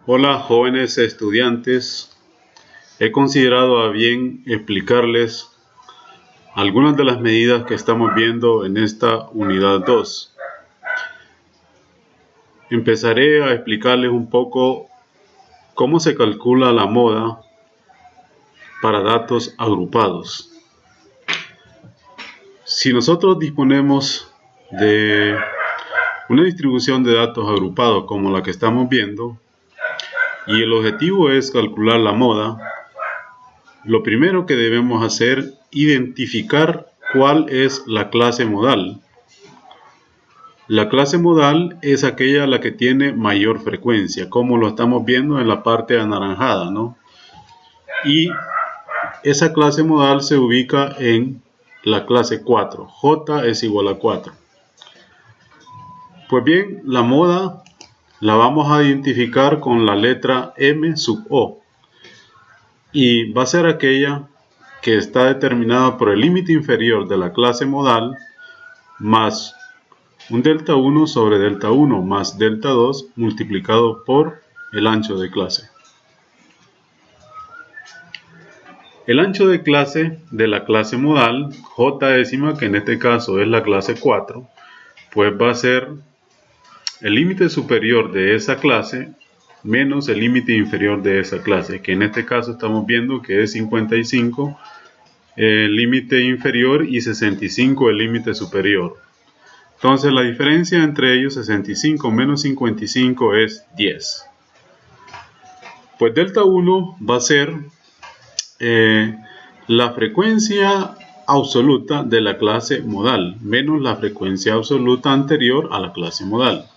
Hola jóvenes estudiantes, he considerado a bien explicarles algunas de las medidas que estamos viendo en esta unidad 2. Empezaré a explicarles un poco cómo se calcula la moda para datos agrupados. Si nosotros disponemos de una distribución de datos agrupados como la que estamos viendo, y el objetivo es calcular la moda, lo primero que debemos hacer es identificar cuál es la clase modal. La clase modal es aquella la que tiene mayor frecuencia, como lo estamos viendo en la parte anaranjada, ¿no? Y esa clase modal se ubica en la clase 4. J es igual a 4. Pues bien, la moda la vamos a identificar con la letra M sub O. Y va a ser aquella que está determinada por el límite inferior de la clase modal más un delta 1 sobre delta 1 más delta 2 multiplicado por el ancho de clase. El ancho de clase de la clase modal, J décima, que en este caso es la clase 4, pues va a ser el límite superior de esa clase menos el límite inferior de esa clase, que en este caso estamos viendo que es 55 el límite inferior y 65 el límite superior. Entonces la diferencia entre ellos, 65 menos 55, es 10. Pues delta 1 va a ser la frecuencia absoluta de la clase modal menos la frecuencia absoluta anterior a la clase modal.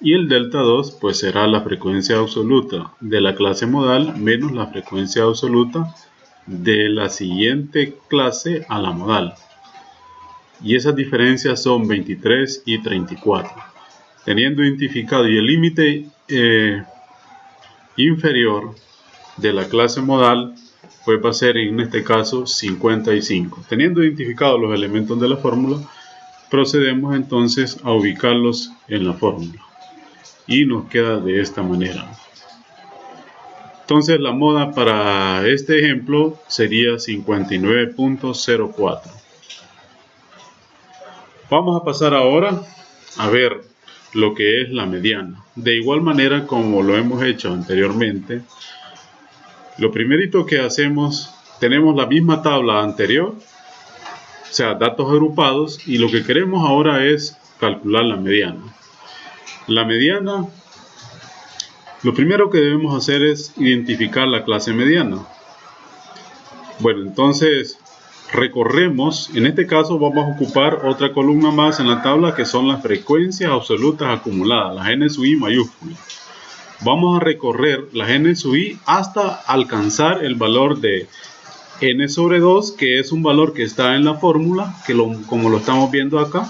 Y el delta 2 pues será la frecuencia absoluta de la clase modal menos la frecuencia absoluta de la siguiente clase a la modal. Y esas diferencias son 23 y 34. Teniendo identificado y el límite inferior de la clase modal, pues va a ser en este caso 55. Teniendo identificados los elementos de la fórmula, procedemos entonces a ubicarlos en la fórmula. Y nos queda de esta manera. Entonces la moda para este ejemplo sería 59.04. Vamos a pasar ahora a ver lo que es la mediana. De igual manera como lo hemos hecho anteriormente, lo primerito que hacemos, tenemos la misma tabla anterior, o sea, datos agrupados, y lo que queremos ahora es calcular la mediana. La mediana, lo primero que debemos hacer es identificar la clase mediana. Bueno, entonces recorremos, en este caso vamos a ocupar otra columna más en la tabla que son las frecuencias absolutas acumuladas, las n sub i mayúsculas. Vamos a recorrer las n sub i hasta alcanzar el valor de n sobre 2, que es un valor que está en la fórmula, como lo estamos viendo acá.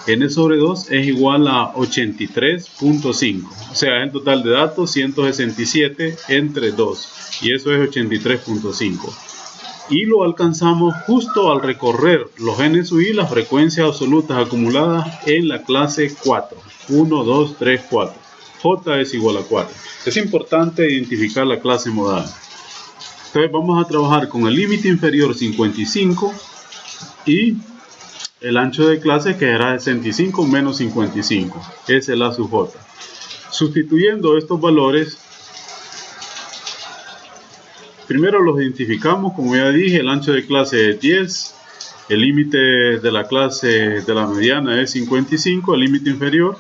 N sobre 2 es igual a 83.5, o sea, es el total de datos 167 entre 2, y eso es 83.5. Y lo alcanzamos justo al recorrer los n sub i, las frecuencias absolutas acumuladas en la clase 4. 1, 2, 3, 4. J es igual a 4. Es importante identificar la clase modal. Entonces vamos a trabajar con el límite inferior 55 y el ancho de clase que será 65 menos 55, es el A sub J. Sustituyendo estos valores, primero los identificamos, como ya dije, el ancho de clase es 10, el límite de la clase de la mediana es 55, el límite inferior,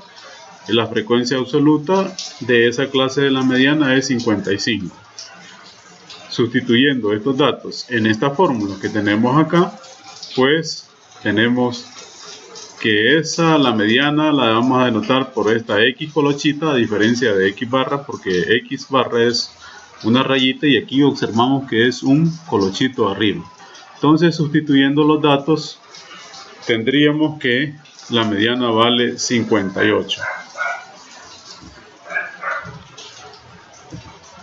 y la frecuencia absoluta de esa clase de la mediana es 55. Sustituyendo estos datos en esta fórmula que tenemos acá, pues tenemos que la mediana la vamos a denotar por esta X colochita, a diferencia de X barra, porque X barra es una rayita y aquí observamos que es un colochito arriba. Entonces, sustituyendo los datos, tendríamos que la mediana vale 58.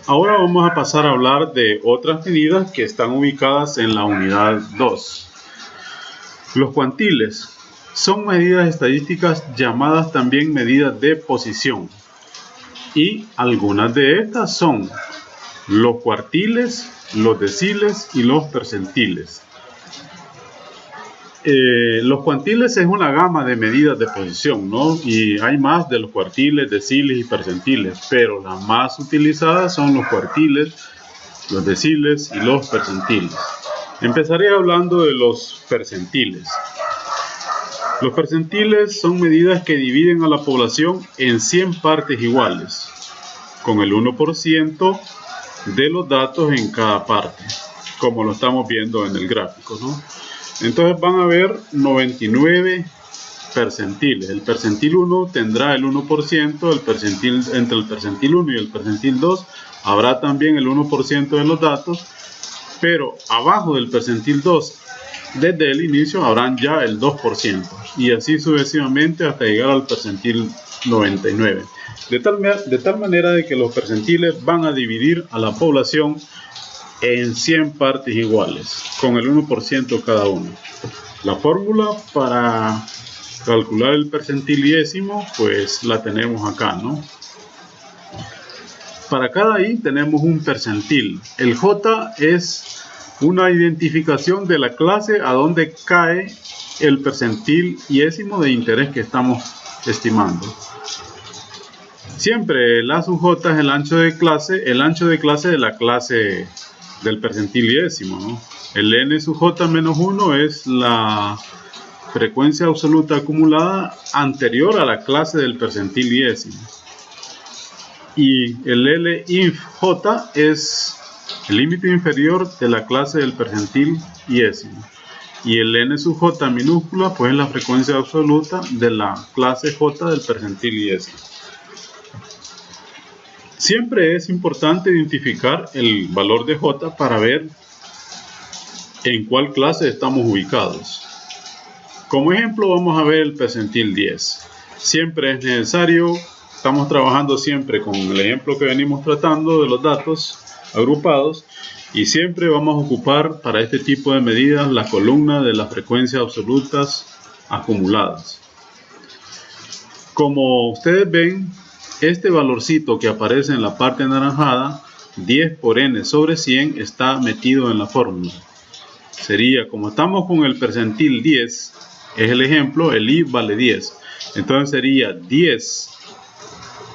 Ahora vamos a pasar a hablar de otras medidas que están ubicadas en la unidad 2. Los cuantiles son medidas estadísticas llamadas también medidas de posición. Y algunas de estas son los cuartiles, los deciles y los percentiles. Los cuantiles es una gama de medidas de posición, ¿no? Y hay más de los cuartiles, deciles y percentiles, pero las más utilizadas son los cuartiles, los deciles y los percentiles. Empezaré hablando de los percentiles. Los percentiles son medidas que dividen a la población en 100 partes iguales, con el 1% de los datos en cada parte, como lo estamos viendo en el gráfico, ¿no? Entonces van a haber 99 percentiles. El percentil 1 tendrá el 1%, entre el percentil 1 y el percentil 2 habrá también el 1% de los datos, pero abajo del percentil 2, desde el inicio, habrán ya el 2%, y así sucesivamente hasta llegar al percentil 99. De tal manera de que los percentiles van a dividir a la población en 100 partes iguales, con el 1% cada uno. La fórmula para calcular el percentilésimo, pues la tenemos acá, ¿no? Para cada i tenemos un percentil. El j es una identificación de la clase a donde cae el percentilésimo de interés que estamos estimando. Siempre el a sub j es el ancho de clase de la clase del percentilésimo, ¿no? El n sub j menos 1 es la frecuencia absoluta acumulada anterior a la clase del percentilésimo. Y el L inf j es el límite inferior de la clase del percentilésimo. Y el n sub j minúscula pues es la frecuencia absoluta de la clase j del percentilésimo. Siempre es importante identificar el valor de j para ver en cuál clase estamos ubicados. Como ejemplo vamos a ver el percentil 10. Siempre es necesario, estamos trabajando siempre con el ejemplo que venimos tratando de los datos agrupados, y siempre vamos a ocupar para este tipo de medidas la columna de las frecuencias absolutas acumuladas. Como ustedes ven, este valorcito que aparece en la parte anaranjada, 10 por n sobre 100, está metido en la fórmula. Sería, como estamos con el percentil 10, es el ejemplo, el i vale 10. Entonces sería 10,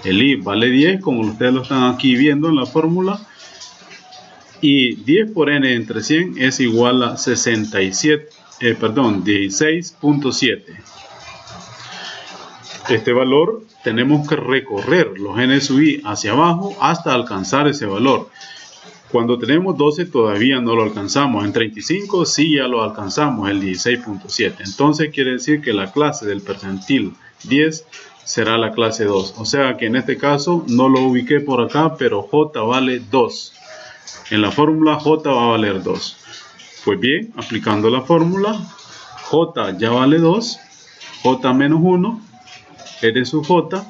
el i vale 10, como ustedes lo están aquí viendo en la fórmula. Y 10 por n entre 100 es igual a 16.7. Este valor tenemos que recorrer los n sub i hacia abajo hasta alcanzar ese valor. Cuando tenemos 12 todavía no lo alcanzamos. En 35 sí ya lo alcanzamos, el 16.7. Entonces quiere decir que la clase del percentil 10 será la clase 2. O sea que en este caso no lo ubiqué por acá, pero j vale 2. En la fórmula j va a valer 2. Pues bien, aplicando la fórmula, j ya vale 2, j menos 1, n sub j.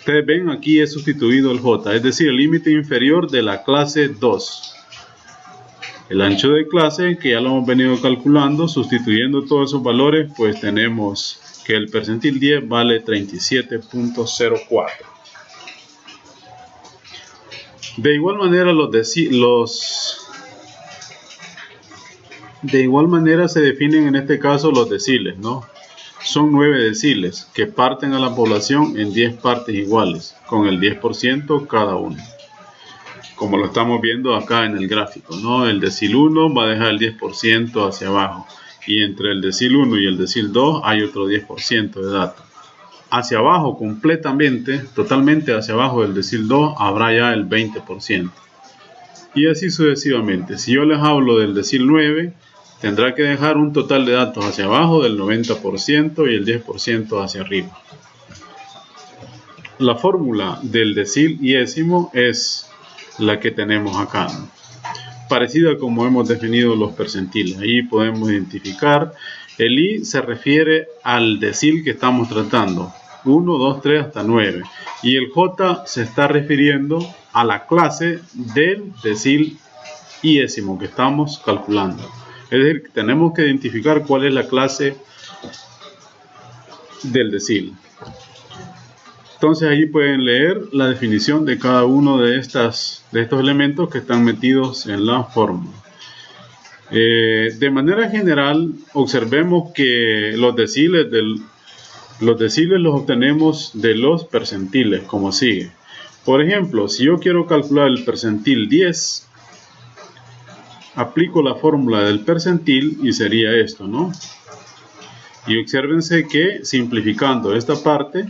Ustedes ven, aquí he sustituido el j, es decir, el límite inferior de la clase 2. El ancho de clase, que ya lo hemos venido calculando, sustituyendo todos esos valores, pues tenemos que el percentil 10 vale 37.04. De igual manera se definen en este caso los deciles, ¿no? Son 9 deciles que parten a la población en 10 partes iguales, con el 10% cada uno. Como lo estamos viendo acá en el gráfico, ¿no? El decil 1 va a dejar el 10% hacia abajo, y entre el decil 1 y el decil 2 hay otro 10% de datos. Hacia abajo completamente, totalmente hacia abajo del decil 2 habrá ya el 20%. Y así sucesivamente. Si yo les hablo del decil 9, tendrá que dejar un total de datos hacia abajo del 90% y el 10% hacia arriba. La fórmula del decilésimo es la que tenemos acá, ¿no? Parecida como hemos definido los percentiles. Ahí podemos identificar. El i se refiere al decil que estamos tratando, 1, 2, 3 hasta 9. Y el j se está refiriendo a la clase del decilésimo que estamos calculando. Es decir, tenemos que identificar cuál es la clase del decil. Entonces allí pueden leer la definición de cada uno de estos elementos que están metidos en la fórmula. De manera general, observemos que los deciles los obtenemos de los percentiles, como sigue. Por ejemplo, si yo quiero calcular el percentil 10, aplico la fórmula del percentil y sería esto, ¿no? Y obsérvense que simplificando esta parte,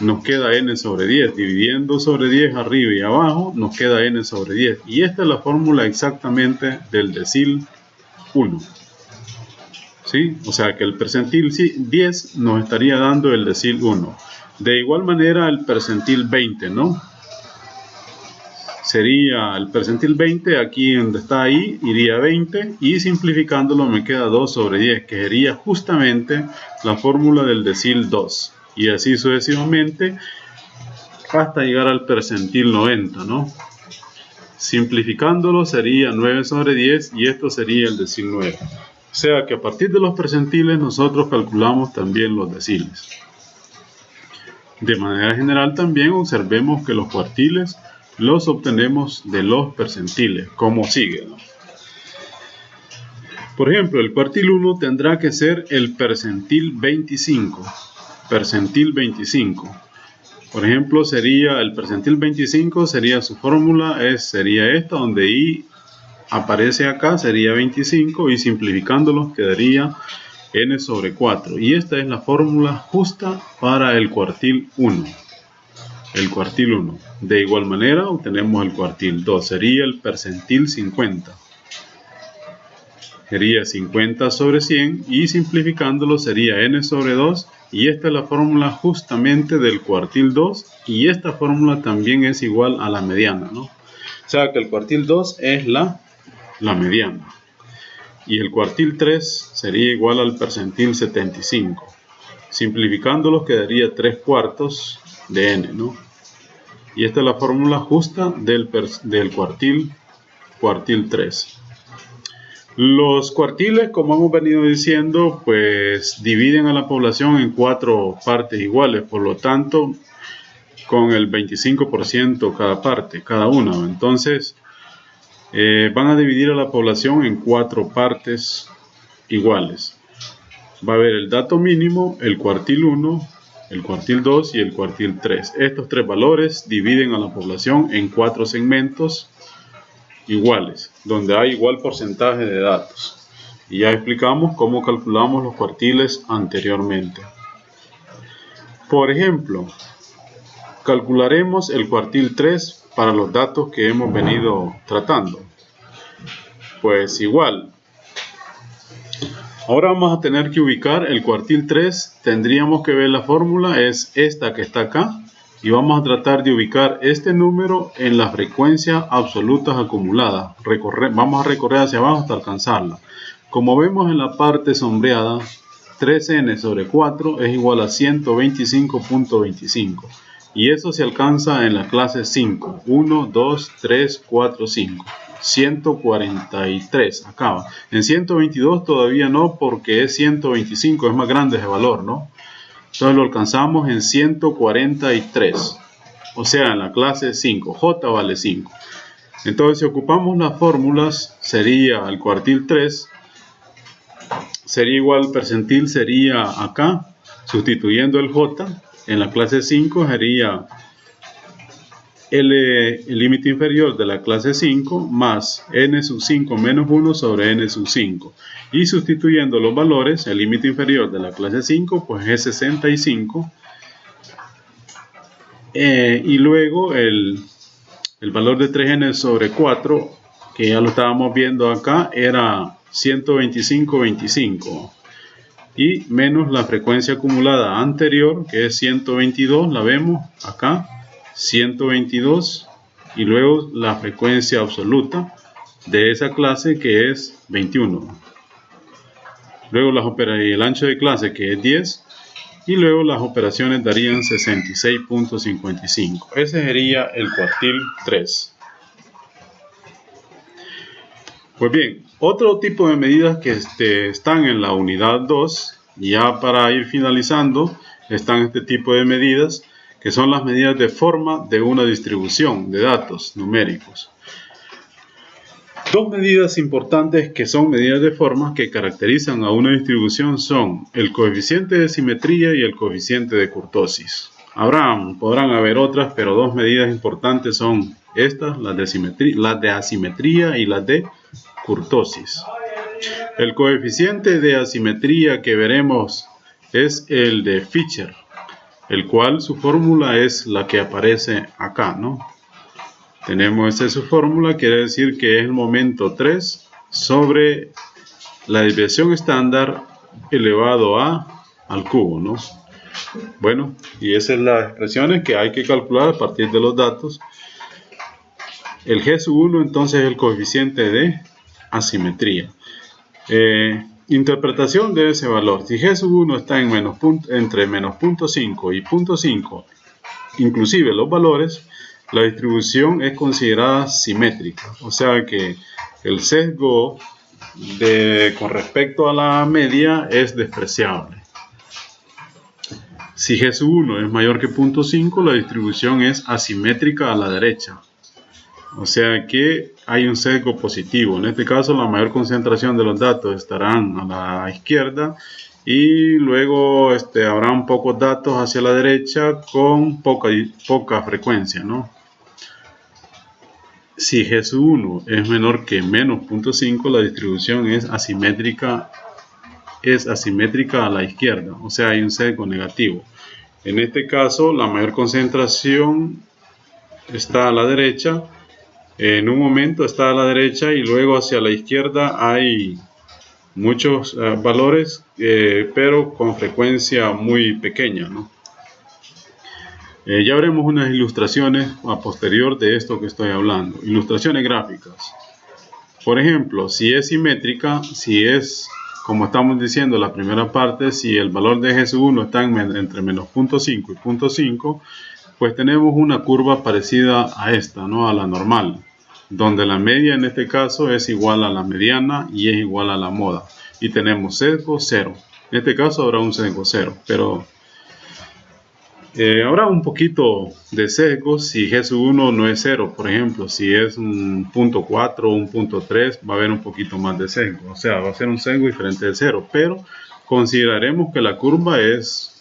nos queda n sobre 10, dividiendo sobre 10 arriba y abajo, nos queda n sobre 10. Y esta es la fórmula exactamente del decil 1. ¿Sí? O sea que el percentil 10 nos estaría dando el decil 1. De igual manera el percentil 20, ¿no? Sería el percentil 20, aquí donde está ahí, iría 20, y simplificándolo me queda 2 sobre 10, que sería justamente la fórmula del decil 2. Y así sucesivamente hasta llegar al percentil 90, ¿no? Simplificándolo sería 9 sobre 10 y esto sería el decil 9. O sea que a partir de los percentiles nosotros calculamos también los deciles. De manera general también observemos que los cuartiles los obtenemos de los percentiles, como sigue, ¿no? Por ejemplo, el cuartil 1 tendrá que ser el percentil 25. Percentil 25. Por ejemplo, sería el percentil 25, sería su fórmula, sería esta, donde i aparece acá, sería 25, y simplificándolo quedaría n sobre 4. Y esta es la fórmula justa para el cuartil 1. El cuartil 1. De igual manera, obtenemos el cuartil 2, sería el percentil 50. Sería 50 sobre 100 y simplificándolo sería n sobre 2 y esta es la fórmula justamente del cuartil 2 y esta fórmula también es igual a la mediana, ¿no? O sea que el cuartil 2 es la mediana y el cuartil 3 sería igual al percentil 75. Simplificándolo quedaría 3 cuartos de n, ¿no? Y esta es la fórmula justa del cuartil 3. Los cuartiles, como hemos venido diciendo, pues dividen a la población en 4 partes iguales, por lo tanto, con el 25% cada parte, cada una. Entonces, van a dividir a la población en 4 partes iguales. Va a haber el dato mínimo, el cuartil 1, el cuartil 2 y el cuartil 3. Estos 3 valores dividen a la población en 4 segmentos iguales, donde hay igual porcentaje de datos. Y ya explicamos cómo calculamos los cuartiles anteriormente. Por ejemplo, calcularemos el cuartil 3 para los datos que hemos venido tratando. Pues igual. Ahora vamos a tener que ubicar el cuartil 3. Tendríamos que ver la fórmula, es esta que está acá. Y vamos a tratar de ubicar este número en la frecuencia absolutas acumuladas. Vamos a recorrer hacia abajo hasta alcanzarla. Como vemos en la parte sombreada, 3n sobre 4 es igual a 125.25. Y eso se alcanza en la clase 5. 1, 2, 3, 4, 5. 143 acaba. En 122 todavía no, porque es 125, es más grande ese valor, ¿no? Entonces lo alcanzamos en 143, o sea, en la clase 5, J vale 5. Entonces si ocupamos las fórmulas, sería el cuartil 3, sería igual percentil, sería acá, sustituyendo el J, en la clase 5 sería el límite inferior de la clase 5 más n sub 5 menos 1 sobre n sub 5. Y sustituyendo los valores, el límite inferior de la clase 5 pues es 65. Y luego el valor de 3n sobre 4, que ya lo estábamos viendo acá, era 125.25. Y menos la frecuencia acumulada anterior, que es 122, la vemos acá. 122 y luego la frecuencia absoluta de esa clase que es 21. Luego el ancho de clase que es 10 y luego las operaciones darían 66.55. Ese sería el cuartil 3. Pues bien, otro tipo de medidas que están en la unidad 2, ya para ir finalizando, están este tipo de medidas que son las medidas de forma de una distribución de datos numéricos. Dos medidas importantes que son medidas de forma que caracterizan a una distribución son el coeficiente de simetría y el coeficiente de kurtosis. Podrán haber otras, pero dos medidas importantes son estas, las de asimetría y las de kurtosis. El coeficiente de asimetría que veremos es el de Fisher, el cual su fórmula es la que aparece acá, ¿no? Tenemos su fórmula, quiere decir que es el momento 3 sobre la desviación estándar elevado al cubo, ¿no? Bueno, y esas son las expresiones que hay que calcular a partir de los datos. El G sub 1 entonces es el coeficiente de asimetría. Interpretación de ese valor. Si G sub 1 está entre menos 0.5 y 0.5, inclusive los valores, la distribución es considerada simétrica. O sea que el sesgo con respecto a la media es despreciable. Si G sub 1 es mayor que 0.5, la distribución es asimétrica a la derecha. O sea que hay un sesgo positivo. En este caso, la mayor concentración de los datos estarán a la izquierda y luego habrán pocos datos hacia la derecha con poca frecuencia, ¿no? Si G sub 1 es menor que menos 0.5, la distribución es asimétrica a la izquierda, o sea, hay un sesgo negativo. En este caso, la mayor concentración está a la derecha. En un momento está a la derecha y luego hacia la izquierda hay muchos valores, pero con frecuencia muy pequeña, ¿no? Ya veremos unas ilustraciones a posterior de esto que estoy hablando. Ilustraciones gráficas. Por ejemplo, si es simétrica, si es, como estamos diciendo en la primera parte, si el valor de G sub 1 está entre menos 0.5 y 0.5, pues tenemos una curva parecida a esta, ¿no? A la normal, donde la media en este caso es igual a la mediana y es igual a la moda. Y tenemos sesgo 0. En este caso habrá un sesgo 0, pero habrá un poquito de sesgo si G sub 1 no es 0. Por ejemplo, si es un 0.4 o un 0.3, va a haber un poquito más de sesgo. O sea, va a ser un sesgo diferente de 0. Pero consideraremos que la curva es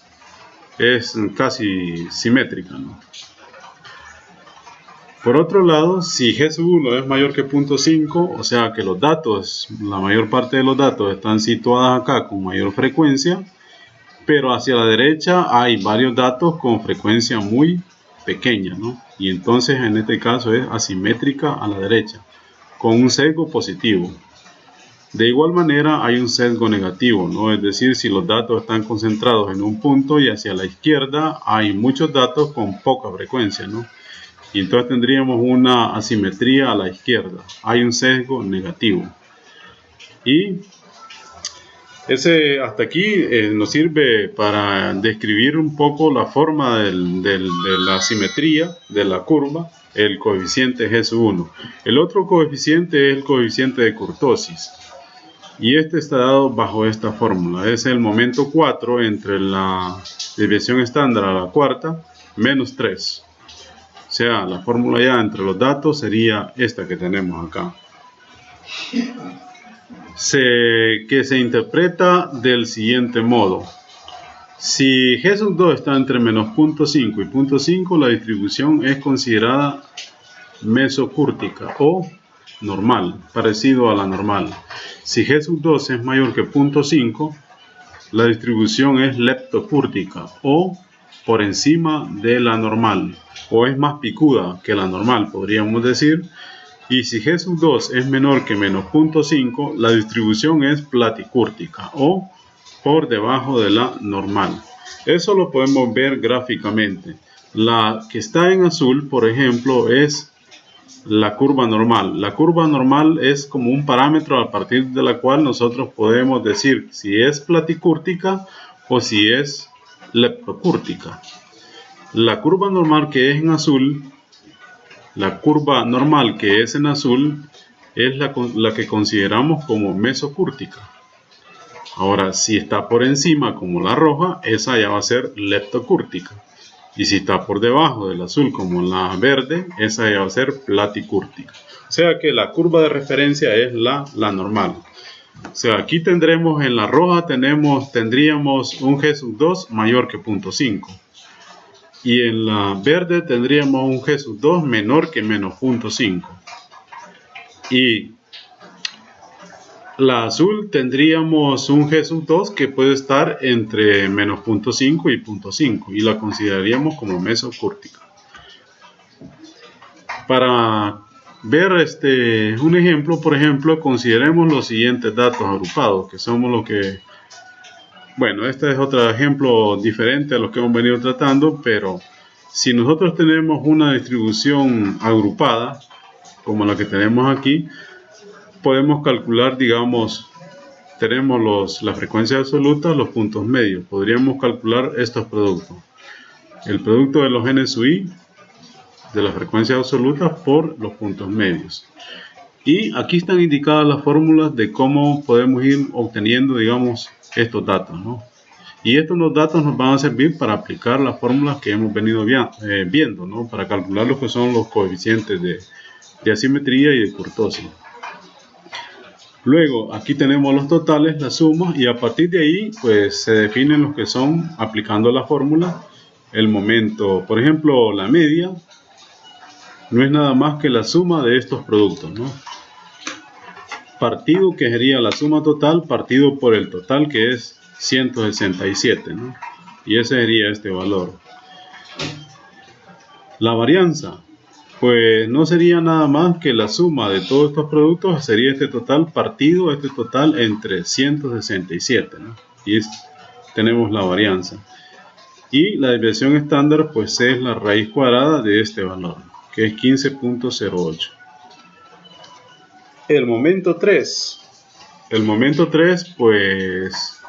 casi simétrica, ¿no? Por otro lado, si G sub 1 es mayor que 0.5, o sea que los datos, la mayor parte de los datos están situados acá con mayor frecuencia, pero hacia la derecha hay varios datos con frecuencia muy pequeña, ¿no? Y entonces en este caso es asimétrica a la derecha, con un sesgo positivo. De igual manera hay un sesgo negativo, ¿no? Es decir, si los datos están concentrados en un punto y hacia la izquierda hay muchos datos con poca frecuencia, ¿no? Y entonces tendríamos una asimetría a la izquierda. Hay un sesgo negativo. Y hasta aquí nos sirve para describir un poco la forma de la simetría de la curva, el coeficiente G sub 1. El otro coeficiente es el coeficiente de kurtosis. Y este está dado bajo esta fórmula. Es el momento 4 entre la desviación estándar a la cuarta menos 3. O sea, la fórmula ya entre los datos sería esta que tenemos acá. Que se interpreta del siguiente modo. Si G sub 2 está entre menos 0.5 y 0.5, la distribución es considerada mesocúrtica o normal, parecido a la normal. Si G sub 2 es mayor que 0.5, la distribución es leptocúrtica o por encima de la normal, o es más picuda que la normal, podríamos decir. Y si G sub 2 es menor que menos 0.5, la distribución es platicúrtica o por debajo de la normal. Eso lo podemos ver gráficamente. La que está en azul, por ejemplo, es la curva normal. La curva normal es como un parámetro a partir de la cual nosotros podemos decir si es platicúrtica o si es leptocúrtica. La curva normal que es en azul, es la que consideramos como mesocúrtica. Ahora, si está por encima como la roja, esa ya va a ser leptocúrtica. Y si está por debajo del azul como la verde, esa va a ser platicúrtica. O sea que la curva de referencia es la normal. O sea, aquí tendremos en la roja tendríamos un G2 mayor que 0.5. Y en la verde tendríamos un G2 menor que menos 0.5. Y la azul tendríamos un G2 que puede estar entre menos 0.5 y 0.5 y la consideraríamos como mesocúrtica. Para ver un ejemplo, por ejemplo, consideremos los siguientes datos agrupados, que somos los que... Bueno, este es otro ejemplo diferente a los que hemos venido tratando, pero si nosotros tenemos una distribución agrupada, como la que tenemos aquí, podemos calcular, digamos, tenemos la frecuencia absoluta, los puntos medios. Podríamos calcular estos productos. El producto de los n sub i de la frecuencia absoluta por los puntos medios. Y aquí están indicadas las fórmulas de cómo podemos ir obteniendo, digamos, estos datos, ¿no? Y estos datos nos van a servir para aplicar las fórmulas que hemos venido viendo, ¿no? Para calcular lo que son los coeficientes de asimetría y de kurtosis. Luego, aquí tenemos los totales, las sumas, y a partir de ahí, pues se definen los que son, aplicando la fórmula, el momento. Por ejemplo, la media no es nada más que la suma de estos productos, ¿no? Partido, que sería la suma total, partido por el total, que es 167, ¿no? Y ese sería este valor. La varianza, pues no sería nada más que la suma de todos estos productos, sería este total partido este total entre 167, ¿no? Y tenemos la varianza. Y la desviación estándar, pues es la raíz cuadrada de este valor, que es 15.08. El momento 3. El momento 3, pues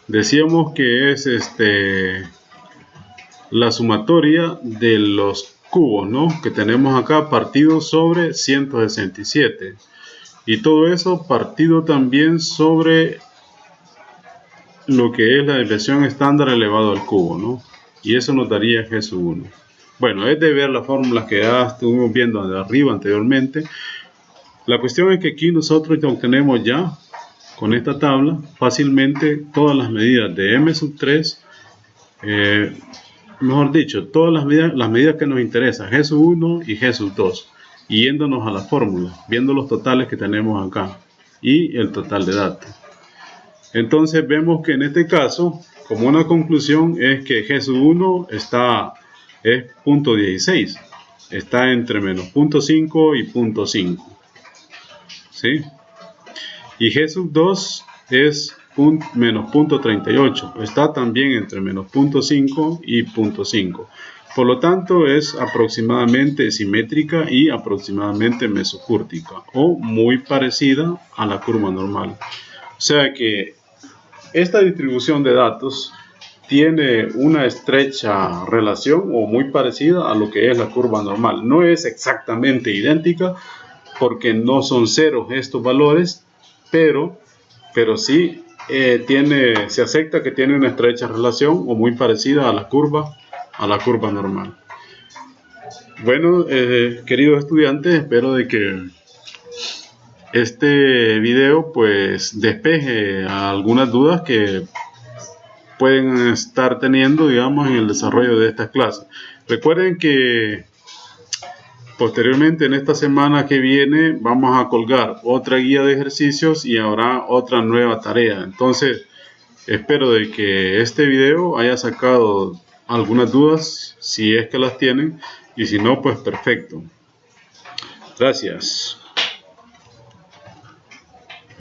decíamos que es la sumatoria de los cubos, ¿no? Que tenemos acá partido sobre 167. Y todo eso partido también sobre lo que es la desviación estándar elevado al cubo, ¿no? Y eso nos daría G sub 1. Bueno, es de ver las fórmulas que ya estuvimos viendo de arriba anteriormente. La cuestión es que aquí nosotros ya obtenemos ya con esta tabla fácilmente todas las medidas de M sub 3, mejor dicho, todas las medidas que nos interesan, G sub 1 y G sub 2, y yéndonos a la fórmula, viendo los totales que tenemos acá y el total de datos. Entonces vemos que en este caso, como una conclusión, es que G sub 1 es 0.16, está entre menos 0.5 y 0.5. ¿Sí? Y G sub 2 es menos 0.38, está también entre menos 0.5 y 0.5. Por lo tanto es aproximadamente simétrica y aproximadamente mesocúrtica o muy parecida a la curva normal. O sea que esta distribución de datos tiene una estrecha relación o muy parecida a lo que es la curva normal. No es exactamente idéntica porque no son ceros estos valores, pero sí se acepta que tiene una estrecha relación o muy parecida a la curva normal. Bueno, queridos estudiantes, espero de que este video pues despeje algunas dudas que pueden estar teniendo, digamos, en el desarrollo de estas clases. Recuerden que posteriormente, en esta semana que viene, vamos a colgar otra guía de ejercicios y habrá otra nueva tarea. Entonces, espero de que este video haya sacado algunas dudas, si es que las tienen, y si no, pues perfecto. Gracias.